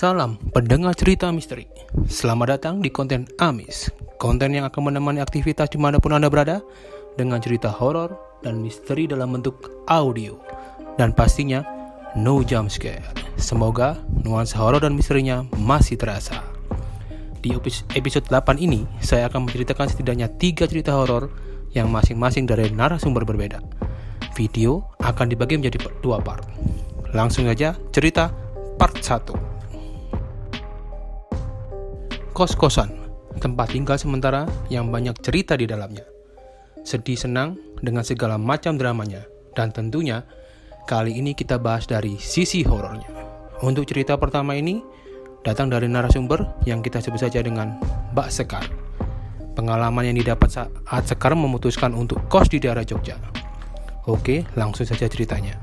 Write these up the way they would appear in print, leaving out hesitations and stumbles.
Salam pendengar cerita misteri. Selamat datang di konten Amis, konten yang akan menemani aktivitas dimanapun Anda berada, dengan cerita horor dan misteri dalam bentuk audio. Dan pastinya no jump scare. Semoga nuansa horor dan misterinya masih terasa. Di episode 8 ini, saya akan menceritakan setidaknya 3 cerita horor yang masing-masing dari narasumber berbeda. Video akan dibagi menjadi 2 part. Langsung saja cerita part 1. Kos-kosan, tempat tinggal sementara yang banyak cerita di dalamnya. Sedih senang dengan segala macam dramanya. Dan tentunya kali ini kita bahas dari sisi horornya. Untuk cerita pertama ini datang dari narasumber yang kita sebut saja dengan Mbak Sekar. Pengalaman yang didapat saat Sekar memutuskan untuk kos di daerah Jogja. Oke, langsung saja ceritanya.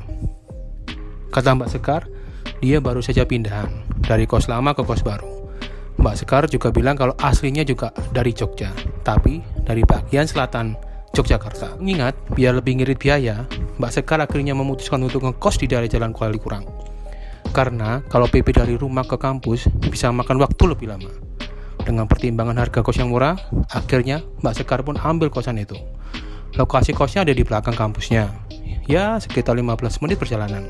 Kata Mbak Sekar, dia baru saja pindahan dari kos lama ke kos baru. Mbak Sekar juga bilang kalau aslinya juga dari Jogja, tapi dari bagian selatan Yogyakarta. Ingat, biar lebih ngirit biaya, Mbak Sekar akhirnya memutuskan untuk ngekos di daerah Jalan Kuala Kurang. Karena kalau PP dari rumah ke kampus bisa makan waktu lebih lama. Dengan pertimbangan harga kos yang murah, akhirnya Mbak Sekar pun ambil kosan itu. Lokasi kosnya ada di belakang kampusnya, ya sekitar 15 menit perjalanan.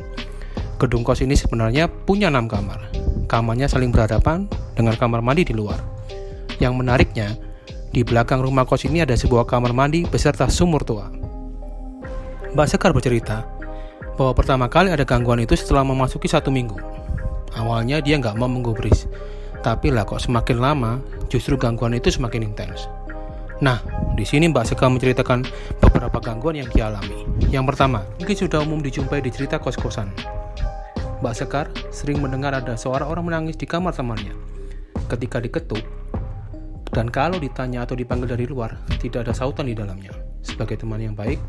Gedung kos ini sebenarnya punya 6 kamar. Kamarnya saling berhadapan dengan kamar mandi di luar. Yang menariknya, di belakang rumah kos ini ada sebuah kamar mandi beserta sumur tua. Mbak Sekar bercerita bahwa pertama kali ada gangguan itu setelah memasuki 1 minggu. Awalnya dia nggak mau menggubris, tapi lah kok semakin lama justru gangguan itu semakin intens. Nah, di sini Mbak Sekar menceritakan beberapa gangguan yang dia alami. Yang pertama, mungkin sudah umum dijumpai di cerita kos-kosan. Mbak Sekar sering mendengar ada suara orang menangis di kamar temannya ketika diketuk, dan kalau ditanya atau dipanggil dari luar, tidak ada sautan di dalamnya. Sebagai teman yang baik,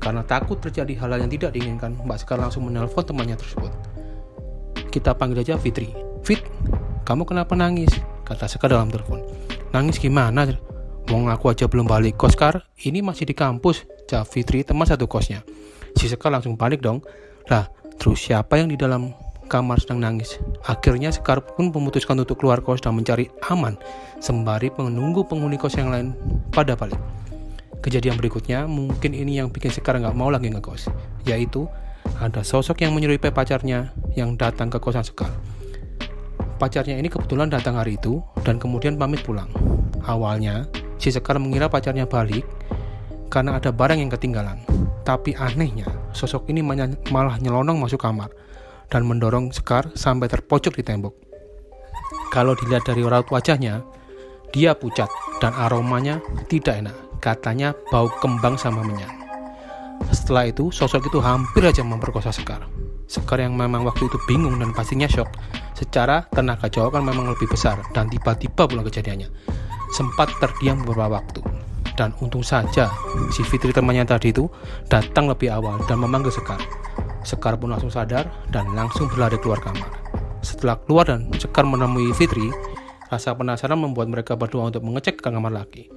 karena takut terjadi hal yang tidak diinginkan, Mbak Sekar langsung menelpon temannya tersebut. Kita panggil aja Fitri. Fit, kamu kenapa nangis? Kata Sekar dalam telepon. Nangis gimana? Mau ngaku aja belum balik kos, Kar. Ini masih di kampus, jawab Fitri, teman satu kosnya. Si Sekar langsung panik dong. Lah, terus siapa yang di dalam kamar sedang nangis? Akhirnya Sekar pun memutuskan untuk keluar kos dan mencari aman sembari menunggu penghuni kos yang lain pada balik. Kejadian berikutnya mungkin ini yang bikin Sekar nggak mau lagi ngekos, yaitu ada sosok yang menyerupai pacarnya yang datang ke kosan Sekar. Pacarnya ini kebetulan datang hari itu dan kemudian pamit pulang. Awalnya si Sekar mengira pacarnya balik karena ada barang yang ketinggalan. Tapi anehnya, sosok ini malah nyelonong masuk kamar dan mendorong Sekar sampai terpojok di tembok. Kalau dilihat dari raut wajahnya, dia pucat dan aromanya tidak enak. Katanya bau kembang sama minyak. Setelah itu, sosok itu hampir aja memperkosa Sekar. Sekar yang memang waktu itu bingung dan pastinya shock. Secara tenaga Jawa kan memang lebih besar dan tiba-tiba pulang kejadiannya. Sempat terdiam beberapa waktu. Dan untung saja si Fitri temannya tadi itu datang lebih awal dan memanggil Sekar. Sekar pun langsung sadar dan langsung berlari keluar kamar. Setelah keluar dan Sekar menemui Fitri, rasa penasaran membuat mereka berdua untuk mengecek ke kamar lagi.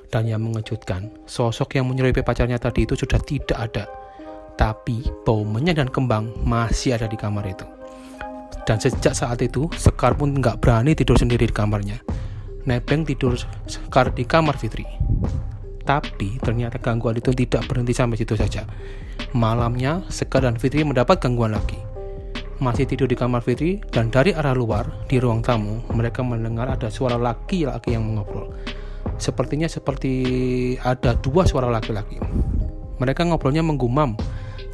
Dan yang mengejutkan, sosok yang menyerupai pacarnya tadi itu sudah tidak ada. Tapi bau minyak dan kembang masih ada di kamar itu. Dan sejak saat itu, Sekar pun nggak berani tidur sendiri di kamarnya. Nebeng tidur Sekar di kamar Fitri. Tapi ternyata gangguan itu tidak berhenti sampai situ saja. Malamnya Sekar dan Fitri mendapat gangguan lagi. Masih tidur di kamar Fitri dan dari arah luar di ruang tamu mereka mendengar ada suara laki-laki yang mengobrol. Sepertinya seperti ada 2 suara laki-laki. Mereka ngobrolnya menggumam,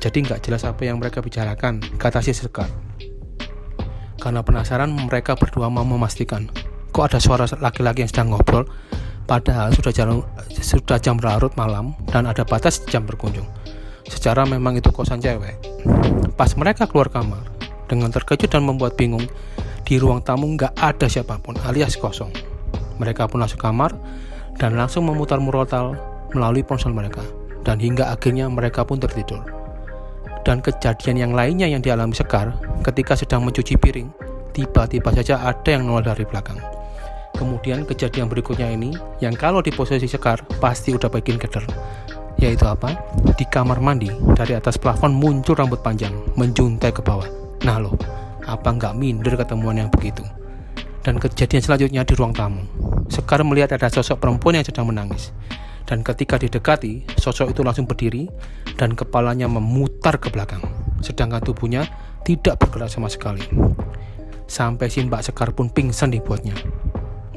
jadi nggak jelas apa yang mereka bicarakan, kata si Sekar. Karena penasaran mereka berdua mau memastikan, kok ada suara laki-laki yang sedang ngobrol, padahal sudah jam larut malam dan ada batas jam berkunjung. Secara memang itu kosan cewek. Pas mereka keluar kamar, dengan terkejut dan membuat bingung, di ruang tamu nggak ada siapapun alias kosong. Mereka pun masuk kamar dan langsung memutar murotal melalui ponsel mereka. Dan hingga akhirnya mereka pun tertidur. Dan kejadian yang lainnya yang dialami Sekar ketika sedang mencuci piring, tiba-tiba saja ada yang nongol dari belakang. Kemudian kejadian berikutnya ini, yang kalau di posisi Sekar pasti udah bikin keder, yaitu apa? Di kamar mandi, dari atas plafon muncul rambut panjang menjuntai ke bawah. Nah loh, Apa nggak minder ketemuan yang begitu? Dan kejadian selanjutnya di ruang tamu. Sekar melihat ada sosok perempuan yang sedang menangis. Dan ketika didekati, sosok itu langsung berdiri dan kepalanya memutar ke belakang. Sedangkan tubuhnya tidak bergerak sama sekali. Sampai si Mbak Sekar pun pingsan dibuatnya.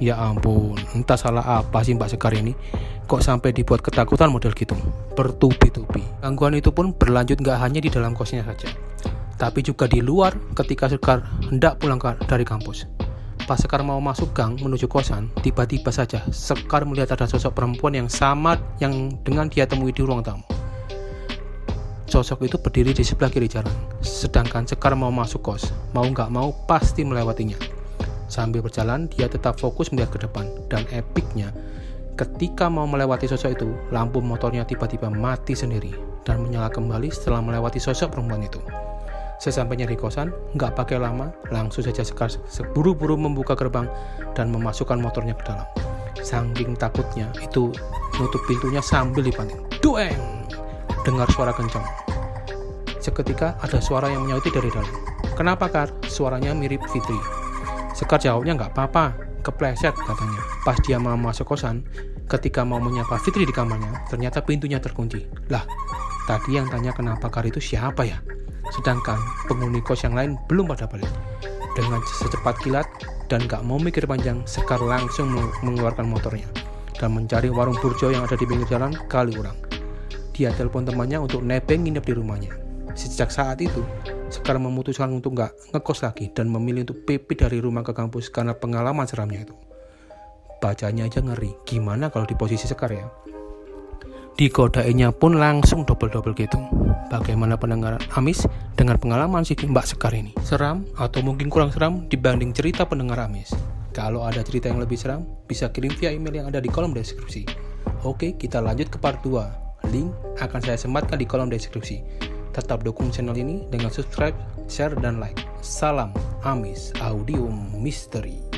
Ya ampun, entah salah apa sih Mbak Sekar ini, kok sampai dibuat ketakutan model gitu, bertubi-tubi. Gangguan itu pun berlanjut gak hanya di dalam kosnya saja, tapi juga di luar ketika Sekar hendak pulang dari kampus. Pas Sekar mau masuk gang menuju kosan, tiba-tiba saja Sekar melihat ada sosok perempuan yang sama yang dengan dia temui di ruang tamu. Sosok itu berdiri di sebelah kiri jalan, sedangkan Sekar mau masuk kos, mau gak mau pasti melewatinya. Sambil berjalan, dia tetap fokus melihat ke depan, dan epiknya, ketika mau melewati sosok itu, lampu motornya tiba-tiba mati sendiri, dan menyala kembali setelah melewati sosok perempuan itu. Sesampainya di kosan, nggak pakai lama, langsung saja Sekar seburu-buru membuka gerbang dan memasukkan motornya ke dalam. Saking takutnya, itu nutup pintunya sambil dibanting. Dueng! Dengar suara kencang. Seketika ada suara yang menyauti dari dalam. Kenapa, Kar? Suaranya mirip Fitri. Sekar jawabnya nggak apa-apa, kepleset katanya. Pas dia mau masuk kosan, ketika mau menyapa Fitri di kamarnya, ternyata pintunya terkunci. Lah, tadi yang tanya kenapa Kar itu siapa ya? Sedangkan penghuni kos yang lain belum pada balik. Dengan secepat kilat dan gak mau mikir panjang, Sekar langsung mengeluarkan motornya dan mencari warung burjo yang ada di pinggir jalan Kaliurang. Dia telepon temannya untuk nebeng nginep di rumahnya. Sejak saat itu, Sekar memutuskan untuk gak ngekos lagi dan memilih untuk pipit dari rumah ke kampus karena pengalaman seramnya itu. Bacanya aja ngeri, gimana kalau di posisi Sekar ya? Digodainya pun langsung double-double gitu. Bagaimana pendengar Amis dengan pengalaman si Mbak Sekar ini? Seram atau mungkin kurang seram dibanding cerita pendengar Amis? Kalau ada cerita yang lebih seram, bisa kirim via email yang ada di kolom deskripsi. Oke, kita lanjut ke part 2. Link akan saya sematkan di kolom deskripsi. Tetap dukung channel ini dengan subscribe, share, dan like. Salam Amis Audio Misteri.